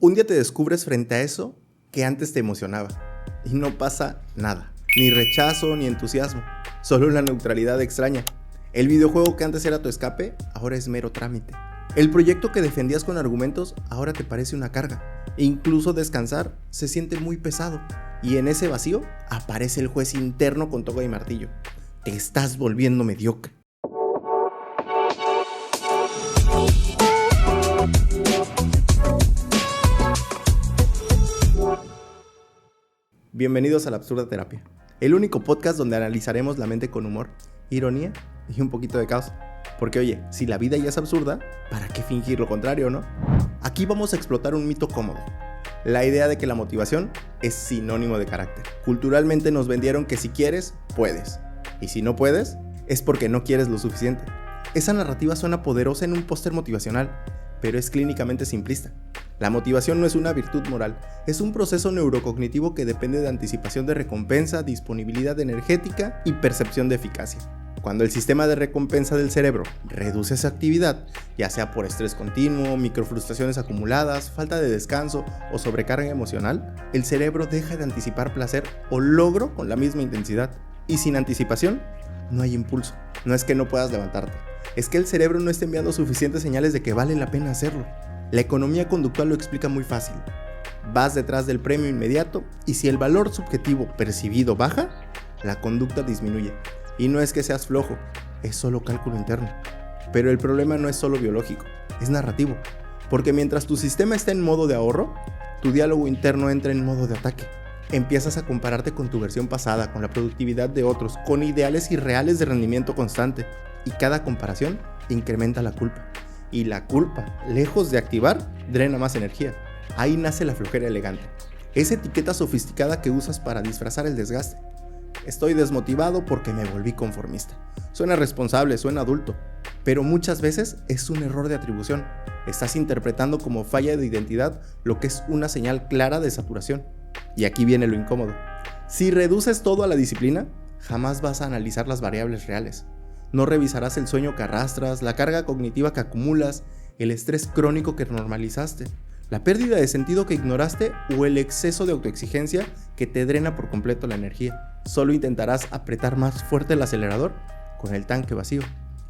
Un día te descubres frente a eso que antes te emocionaba y no pasa nada, ni rechazo ni entusiasmo, solo una neutralidad extraña. El videojuego que antes era tu escape, ahora es mero trámite. El proyecto que defendías con argumentos, ahora te parece una carga. Incluso descansar se siente muy pesado. Y en ese vacío, aparece el juez interno con toga y martillo. Te estás volviendo mediocre. Bienvenidos a la Absurda Terapia, el único podcast donde analizaremos la mente con humor, ironía y un poquito de caos. Porque oye, si la vida ya es absurda, ¿para qué fingir lo contrario, no? Aquí vamos a explotar un mito cómodo, la idea de que la motivación es sinónimo de carácter. Culturalmente nos vendieron que si quieres, puedes, y si no puedes, es porque no quieres lo suficiente. Esa narrativa suena poderosa en un póster motivacional, pero es clínicamente simplista. La motivación no es una virtud moral, es un proceso neurocognitivo que depende de anticipación de recompensa, disponibilidad energética y percepción de eficacia. Cuando el sistema de recompensa del cerebro reduce esa actividad, ya sea por estrés continuo, microfrustraciones acumuladas, falta de descanso o sobrecarga emocional, el cerebro deja de anticipar placer o logro con la misma intensidad. Y sin anticipación, no hay impulso. No es que no puedas levantarte, es que el cerebro no está enviando suficientes señales de que vale la pena hacerlo. La economía conductual lo explica muy fácil. Vas detrás del premio inmediato y si el valor subjetivo percibido baja, la conducta disminuye. Y no es que seas flojo, es solo cálculo interno. Pero el problema no es solo biológico, es narrativo. Porque mientras tu sistema está en modo de ahorro, tu diálogo interno entra en modo de ataque. Empiezas a compararte con tu versión pasada, con la productividad de otros, con ideales irreales de rendimiento constante. Y cada comparación incrementa la culpa. Y la culpa, lejos de activar, drena más energía. Ahí nace la flojera elegante. Esa etiqueta sofisticada que usas para disfrazar el desgaste. Estoy desmotivado porque me volví conformista. Suena responsable, suena adulto, pero muchas veces es un error de atribución. Estás interpretando como falla de identidad lo que es una señal clara de saturación. Y aquí viene lo incómodo. Si reduces todo a la disciplina, jamás vas a analizar las variables reales. No revisarás el sueño que arrastras, la carga cognitiva que acumulas, el estrés crónico que normalizaste, la pérdida de sentido que ignoraste o el exceso de autoexigencia que te drena por completo la energía. Solo intentarás apretar más fuerte el acelerador con el tanque vacío.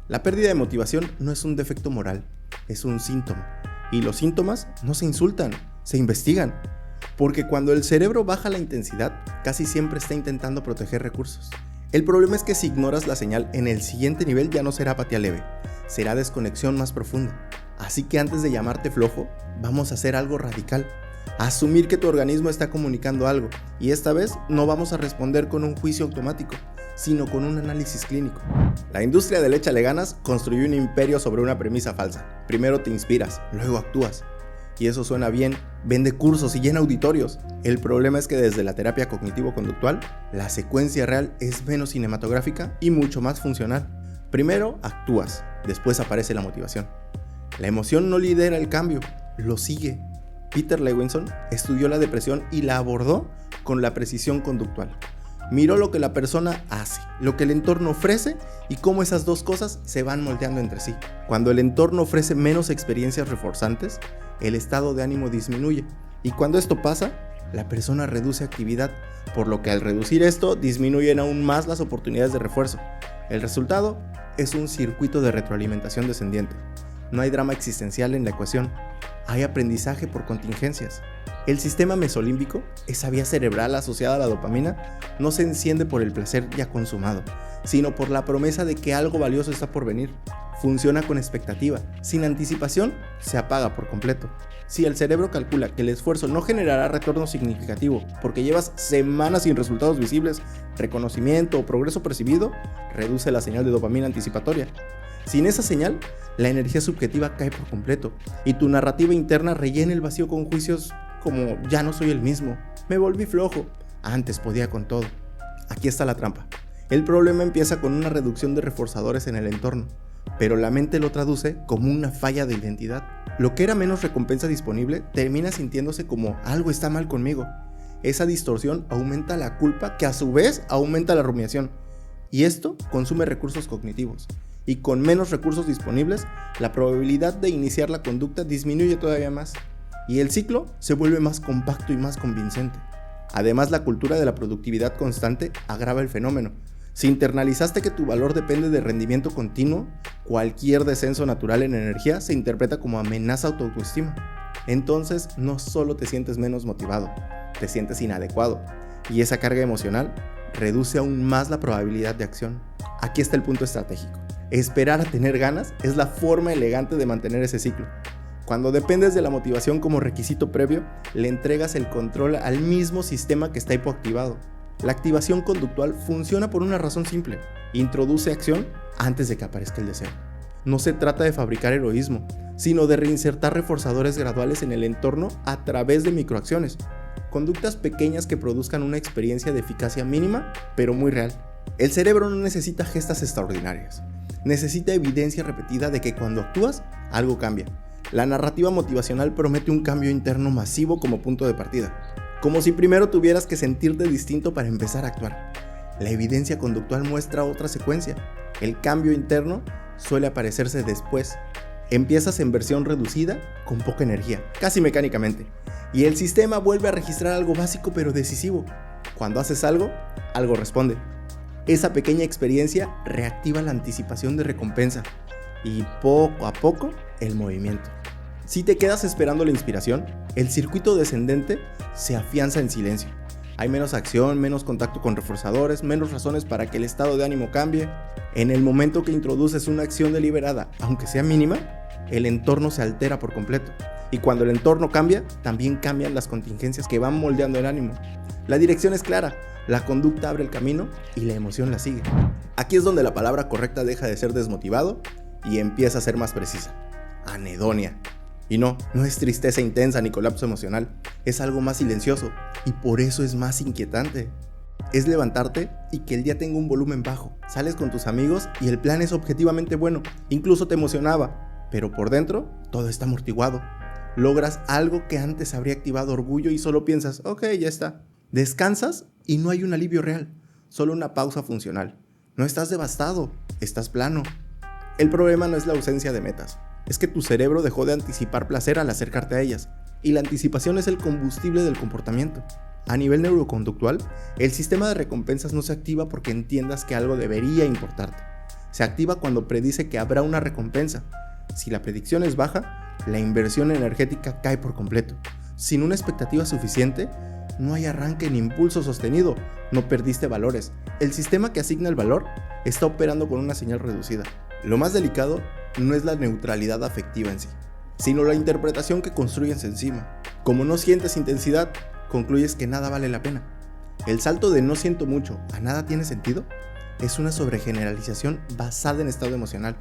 La pérdida de motivación no es un defecto moral, es un síntoma. Y los síntomas no se insultan, se investigan. Porque cuando el cerebro baja la intensidad, casi siempre está intentando proteger recursos. El problema es que si ignoras la señal en el siguiente nivel ya no será apatía leve, será desconexión más profunda. Así que antes de llamarte flojo, vamos a hacer algo radical. Asumir que tu organismo está comunicando algo, y esta vez no vamos a responder con un juicio automático, sino con un análisis clínico. La industria del échale ganas construyó un imperio sobre una premisa falsa. Primero te inspiras, luego actúas. Y eso suena bien, vende cursos y llena auditorios. El problema es que desde la terapia cognitivo-conductual, la secuencia real es menos cinematográfica y mucho más funcional. Primero actúas, después aparece la motivación. La emoción no lidera el cambio, lo sigue. Peter Lewinson estudió la depresión y la abordó con la precisión conductual. Miró lo que la persona hace, lo que el entorno ofrece y cómo esas dos cosas se van moldeando entre sí. Cuando el entorno ofrece menos experiencias reforzantes, el estado de ánimo disminuye. Y cuando esto pasa, la persona reduce actividad, por lo que al reducir esto, disminuyen aún más las oportunidades de refuerzo. El resultado es un circuito de retroalimentación descendiente. No hay drama existencial en la ecuación, hay aprendizaje por contingencias. El sistema mesolímbico, esa vía cerebral asociada a la dopamina, no se enciende por el placer ya consumado, sino por la promesa de que algo valioso está por venir. Funciona con expectativa, sin anticipación se apaga por completo. Si el cerebro calcula que el esfuerzo no generará retorno significativo porque llevas semanas sin resultados visibles, reconocimiento o progreso percibido, reduce la señal de dopamina anticipatoria. Sin esa señal, la energía subjetiva cae por completo y tu narrativa interna rellena el vacío con juicios como ya no soy el mismo, me volví flojo, antes podía con todo. Aquí está la trampa. El problema empieza con una reducción de reforzadores en el entorno, pero la mente lo traduce como una falla de identidad. Lo que era menos recompensa disponible termina sintiéndose como algo está mal conmigo. Esa distorsión aumenta la culpa, que a su vez aumenta la rumiación. Y esto consume recursos cognitivos. Y con menos recursos disponibles, la probabilidad de iniciar la conducta disminuye todavía más. y el ciclo se vuelve más compacto y más convincente. Además, la cultura de la productividad constante agrava el fenómeno. Si internalizaste que tu valor depende de rendimiento continuo, cualquier descenso natural en energía se interpreta como amenaza a tu autoestima. Entonces, no solo te sientes menos motivado, te sientes inadecuado, y esa carga emocional reduce aún más la probabilidad de acción. Aquí está el punto estratégico. Esperar a tener ganas es la forma elegante de mantener ese ciclo. Cuando dependes de la motivación como requisito previo, le entregas el control al mismo sistema que está hipoactivado. La activación conductual funciona por una razón simple: introduce acción antes de que aparezca el deseo. No se trata de fabricar heroísmo, sino de reinsertar reforzadores graduales en el entorno a través de microacciones. Conductas pequeñas que produzcan una experiencia de eficacia mínima, pero muy real. El cerebro no necesita gestas extraordinarias. Necesita evidencia repetida de que cuando actúas, algo cambia. La narrativa motivacional promete un cambio interno masivo como punto de partida, como si primero tuvieras que sentirte distinto para empezar a actuar. La evidencia conductual muestra otra secuencia. El cambio interno suele aparecerse después. Empiezas en versión reducida, con poca energía, casi mecánicamente, y el sistema vuelve a registrar algo básico pero decisivo. Cuando haces algo, algo responde. Esa pequeña experiencia reactiva la anticipación de recompensa y poco a poco el movimiento. Si te quedas esperando la inspiración, el circuito descendente se afianza en silencio. Hay menos acción, menos contacto con reforzadores, menos razones para que el estado de ánimo cambie. En el momento que introduces una acción deliberada, aunque sea mínima, el entorno se altera por completo. Y cuando el entorno cambia, también cambian las contingencias que van moldeando el ánimo. La dirección es clara, la conducta abre el camino y la emoción la sigue. Aquí es donde la palabra correcta deja de ser desmotivado y empieza a ser más precisa: anedonia. Y no es tristeza intensa ni colapso emocional, es algo más silencioso y por eso es más inquietante. Es levantarte y que el día tenga un volumen bajo. Sales con tus amigos y el plan es objetivamente bueno, incluso te emocionaba, pero por dentro todo está amortiguado. Logras algo que antes habría activado orgullo y solo piensas: ok, ya está. Descansas y no hay un alivio real, solo una pausa funcional. No estás devastado, estás plano. El problema no es la ausencia de metas, es que tu cerebro dejó de anticipar placer al acercarte a ellas, y la anticipación es el combustible del comportamiento. A nivel neuroconductual, el sistema de recompensas no se activa porque entiendas que algo debería importarte. Se activa cuando predice que habrá una recompensa. Si la predicción es baja, la inversión energética cae por completo. Sin una expectativa suficiente, no hay arranque ni impulso sostenido, no perdiste valores. El sistema que asigna el valor está operando con una señal reducida. Lo más delicado no es la neutralidad afectiva en sí, sino la interpretación que construyes encima. Como no sientes intensidad, concluyes que nada vale la pena. El salto de no siento mucho a nada tiene sentido es una sobregeneralización basada en estado emocional.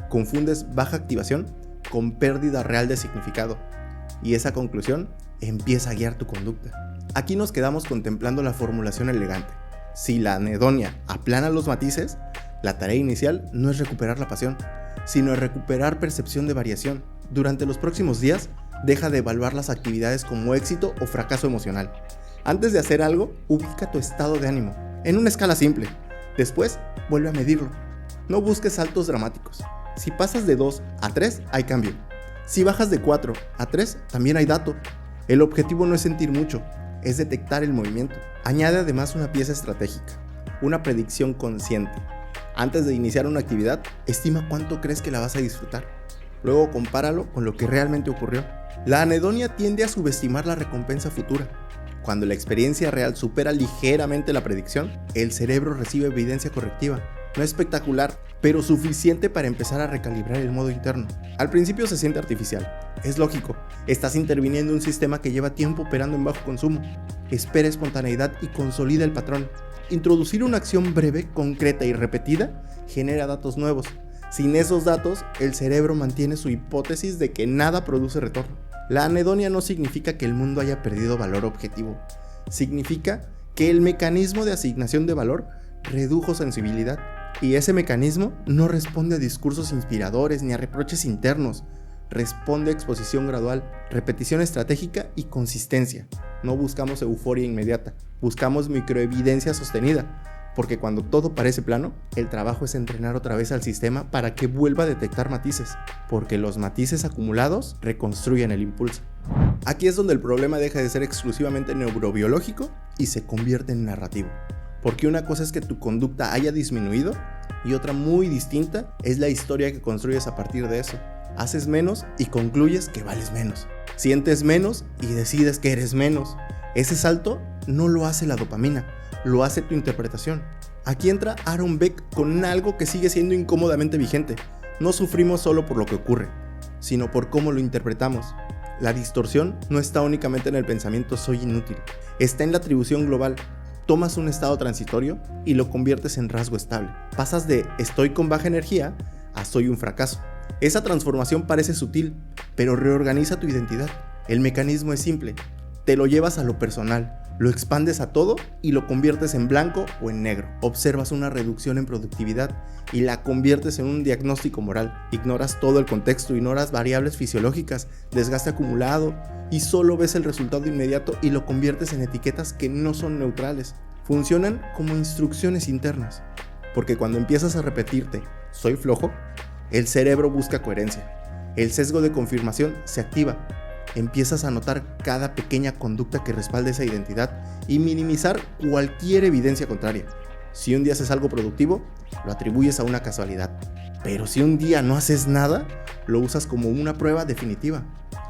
Confundes baja activación con pérdida real de significado, y esa conclusión empieza a guiar tu conducta. Aquí nos quedamos contemplando la formulación elegante. Si la anedonia aplana los matices, la tarea inicial no es recuperar la pasión, sino recuperar percepción de variación. Durante los próximos días, deja de evaluar las actividades como éxito o fracaso emocional. Antes de hacer algo, ubica tu estado de ánimo en una escala simple. Después, vuelve a medirlo. No busques saltos dramáticos. Si pasas de 2 a 3, hay cambio. Si bajas de 4 a 3, también hay dato. El objetivo no es sentir mucho, es detectar el movimiento. Añade además una pieza estratégica, una predicción consciente. Antes de iniciar una actividad, estima cuánto crees que la vas a disfrutar. Luego compáralo con lo que realmente ocurrió. La anedonia tiende a subestimar la recompensa futura. Cuando la experiencia real supera ligeramente la predicción, el cerebro recibe evidencia correctiva. No espectacular, pero suficiente para empezar a recalibrar el modo interno. Al principio se siente artificial. Es lógico, estás interviniendo en un sistema que lleva tiempo operando en bajo consumo. Espera espontaneidad y consolida el patrón. Introducir una acción breve, concreta y repetida genera datos nuevos. Sin esos datos, el cerebro mantiene su hipótesis de que nada produce retorno. La anedonia no significa que el mundo haya perdido valor objetivo. Significa que el mecanismo de asignación de valor redujo sensibilidad. Y ese mecanismo no responde a discursos inspiradores ni a reproches internos. Responde a exposición gradual, repetición estratégica y consistencia. No buscamos euforia inmediata, buscamos microevidencia sostenida. Porque cuando todo parece plano, el trabajo es entrenar otra vez al sistema para que vuelva a detectar matices, porque los matices acumulados reconstruyen el impulso. Aquí es donde el problema deja de ser exclusivamente neurobiológico y se convierte en narrativo. Porque una cosa es que tu conducta haya disminuido y otra muy distinta es la historia que construyes a partir de eso. Haces menos y concluyes que vales menos. Sientes menos y decides que eres menos. Ese salto no lo hace la dopamina, lo hace tu interpretación. Aquí entra Aaron Beck con algo que sigue siendo incómodamente vigente. No sufrimos solo por lo que ocurre, sino por cómo lo interpretamos. La distorsión no está únicamente en el pensamiento soy inútil, está en la atribución global. Tomas un estado transitorio y lo conviertes en rasgo estable. Pasas de estoy con baja energía a soy un fracaso. Esa transformación parece sutil, pero reorganiza tu identidad. El mecanismo es simple. Te lo llevas a lo personal, lo expandes a todo y lo conviertes en blanco o en negro. Observas una reducción en productividad y la conviertes en un diagnóstico moral. Ignoras todo el contexto, ignoras variables fisiológicas, desgaste acumulado y solo ves el resultado inmediato y lo conviertes en etiquetas que no son neutrales. Funcionan como instrucciones internas, porque cuando empiezas a repetirte soy flojo, el cerebro busca coherencia. El sesgo de confirmación se activa. Empiezas a notar cada pequeña conducta que respalda esa identidad y minimizar cualquier evidencia contraria. Si un día haces algo productivo, lo atribuyes a una casualidad. Pero si un día no haces nada, lo usas como una prueba definitiva.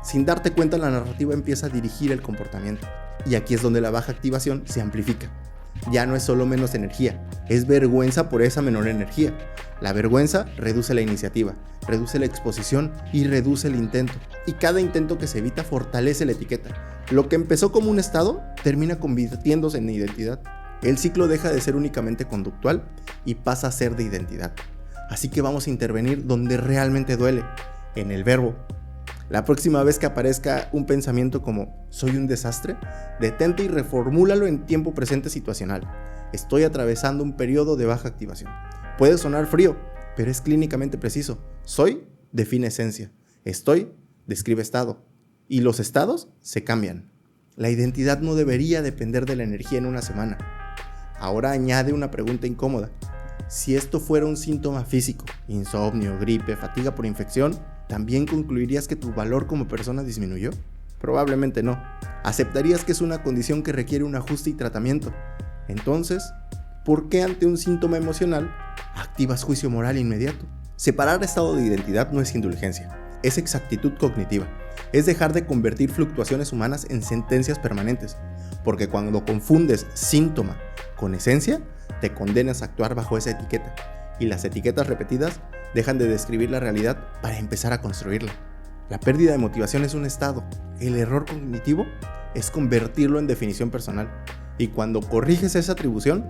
Sin darte cuenta, la narrativa empieza a dirigir el comportamiento. Y aquí es donde la baja activación se amplifica. Ya no es solo menos energía, es vergüenza por esa menor energía. La vergüenza reduce la iniciativa, reduce la exposición y reduce el intento. Y cada intento que se evita fortalece la etiqueta. Lo que empezó como un estado termina convirtiéndose en identidad. El ciclo deja de ser únicamente conductual y pasa a ser de identidad. Así que vamos a intervenir donde realmente duele, en el verbo. La próxima vez que aparezca un pensamiento como soy un desastre, detente y reformúlalo en tiempo presente situacional. Estoy atravesando un periodo de baja activación. Puede sonar frío, pero es clínicamente preciso. Soy define esencia. Estoy describe estado. Y los estados se cambian. La identidad no debería depender de la energía en una semana. Ahora añade una pregunta incómoda. Si esto fuera un síntoma físico, insomnio, gripe, fatiga por infección, ¿también concluirías que tu valor como persona disminuyó? Probablemente no. ¿Aceptarías que es una condición que requiere un ajuste y tratamiento? Entonces, ¿por qué ante un síntoma emocional activas juicio moral inmediato? Separar estado de identidad no es indulgencia, es exactitud cognitiva. Es dejar de convertir fluctuaciones humanas en sentencias permanentes, porque cuando confundes síntoma con esencia, te condenas a actuar bajo esa etiqueta, y las etiquetas repetidas dejan de describir la realidad para empezar a construirla. La pérdida de motivación es un estado, el error cognitivo es convertirlo en definición personal, y cuando corriges esa atribución,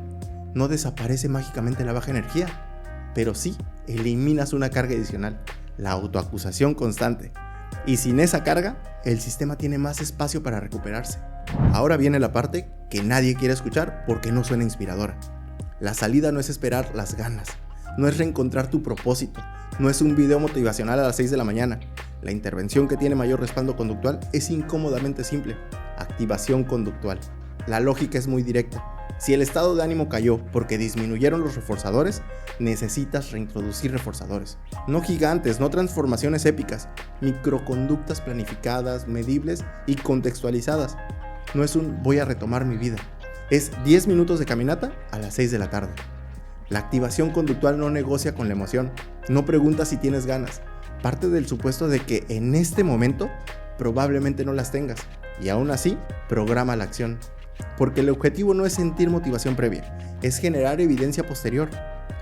no desaparece mágicamente la baja energía, pero sí eliminas una carga adicional, la autoacusación constante, y sin esa carga, el sistema tiene más espacio para recuperarse. Ahora viene la parte que nadie quiere escuchar porque no suena inspiradora. La salida no es esperar las ganas, no es reencontrar tu propósito, no es un video motivacional a las 6 de la mañana. La intervención que tiene mayor respaldo conductual es incómodamente simple: activación conductual. La lógica es muy directa. Si el estado de ánimo cayó porque disminuyeron los reforzadores, necesitas reintroducir reforzadores. No gigantes, no transformaciones épicas, microconductas planificadas, medibles y contextualizadas. No es un voy a retomar mi vida. Es 10 minutos de caminata a las 6 de la tarde. La activación conductual no negocia con la emoción, no pregunta si tienes ganas. Parte del supuesto de que en este momento probablemente no las tengas, y aún así programa la acción. Porque el objetivo no es sentir motivación previa, es generar evidencia posterior.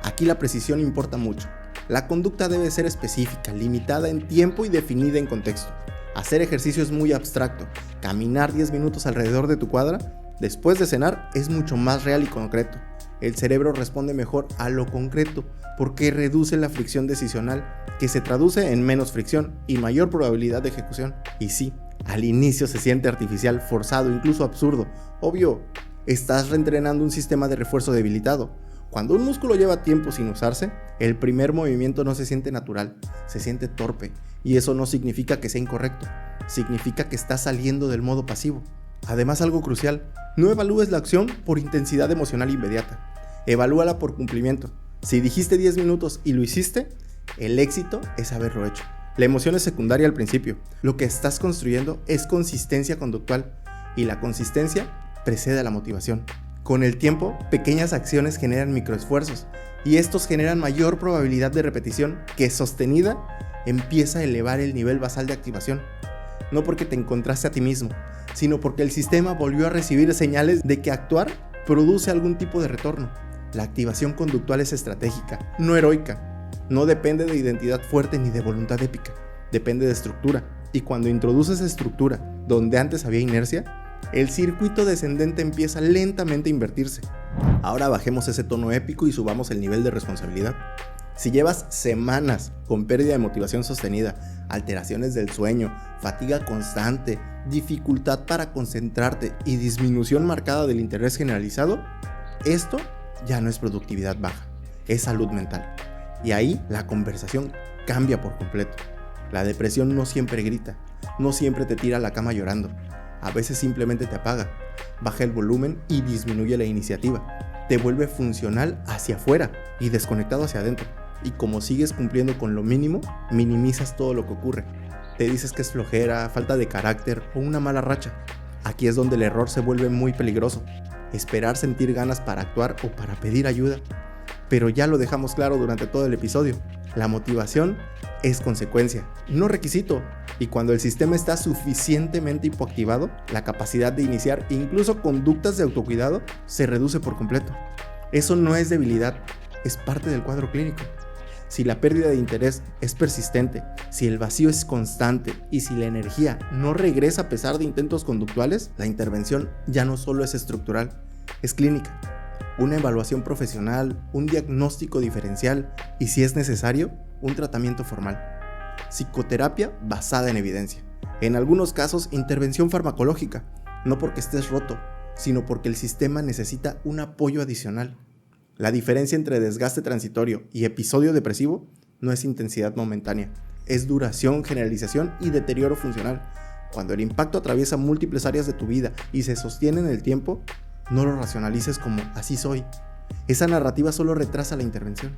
Aquí la precisión importa mucho. La conducta debe ser específica, limitada en tiempo y definida en contexto. Hacer ejercicio es muy abstracto. Caminar 10 minutos alrededor de tu cuadra después de cenar es mucho más real y concreto. El cerebro responde mejor a lo concreto porque reduce la fricción decisional, que se traduce en menos fricción y mayor probabilidad de ejecución. Y sí, al inicio se siente artificial, forzado, incluso absurdo. Obvio, estás reentrenando un sistema de refuerzo debilitado. Cuando un músculo lleva tiempo sin usarse, el primer movimiento no se siente natural, se siente torpe. Y eso no significa que sea incorrecto, significa que estás saliendo del modo pasivo. Además, algo crucial, no evalúes la acción por intensidad emocional inmediata. Evalúala por cumplimiento. Si dijiste 10 minutos y lo hiciste, el éxito es haberlo hecho. La emoción es secundaria al principio. Lo que estás construyendo es consistencia conductual y la consistencia precede a la motivación. Con el tiempo, pequeñas acciones generan microesfuerzos y estos generan mayor probabilidad de repetición que sostenida empieza a elevar el nivel basal de activación. No porque te encontraste a ti mismo, sino porque el sistema volvió a recibir señales de que actuar produce algún tipo de retorno. La activación conductual es estratégica, no heroica. No depende de identidad fuerte ni de voluntad épica, depende de estructura. Y cuando introduces estructura donde antes había inercia, el circuito descendente empieza lentamente a invertirse. Ahora bajemos ese tono épico y subamos el nivel de responsabilidad. Si llevas semanas con pérdida de motivación sostenida, alteraciones del sueño, fatiga constante, dificultad para concentrarte y disminución marcada del interés generalizado, esto ya no es productividad baja, es salud mental. Y ahí la conversación cambia por completo. La depresión no siempre grita, no siempre te tira a la cama llorando. A veces simplemente te apaga, baja el volumen y disminuye la iniciativa. Te vuelve funcional hacia afuera y desconectado hacia adentro. Y como sigues cumpliendo con lo mínimo, minimizas todo lo que ocurre. Te dices que es flojera, falta de carácter o una mala racha. Aquí es donde el error se vuelve muy peligroso. Esperar sentir ganas para actuar o para pedir ayuda. Pero ya lo dejamos claro durante todo el episodio. La motivación es consecuencia, no requisito. Y cuando el sistema está suficientemente hipoactivado, la capacidad de iniciar incluso conductas de autocuidado se reduce por completo. Eso no es debilidad, es parte del cuadro clínico. Si la pérdida de interés es persistente, si el vacío es constante y si la energía no regresa a pesar de intentos conductuales, la intervención ya no solo es estructural, es clínica. Una evaluación profesional, un diagnóstico diferencial y, si es necesario, un tratamiento formal. Psicoterapia basada en evidencia. En algunos casos, intervención farmacológica, no porque estés roto, sino porque el sistema necesita un apoyo adicional. La diferencia entre desgaste transitorio y episodio depresivo no es intensidad momentánea, es duración, generalización y deterioro funcional. Cuando el impacto atraviesa múltiples áreas de tu vida y se sostiene en el tiempo, no lo racionalices como así soy. Esa narrativa solo retrasa la intervención.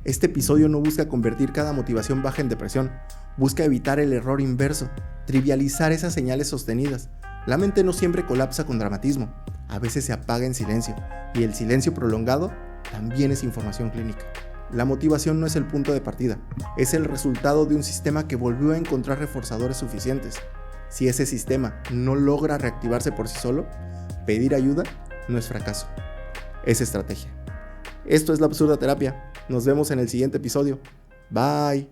Este episodio no busca convertir cada motivación baja en depresión, busca evitar el error inverso, trivializar esas señales sostenidas. La mente no siempre colapsa con dramatismo, a veces se apaga en silencio, y el silencio prolongado también es información clínica. La motivación no es el punto de partida, es el resultado de un sistema que volvió a encontrar reforzadores suficientes. Si ese sistema no logra reactivarse por sí solo, pedir ayuda no es fracaso, es estrategia. Esto es La Absurda Terapia. Nos vemos en el siguiente episodio. Bye.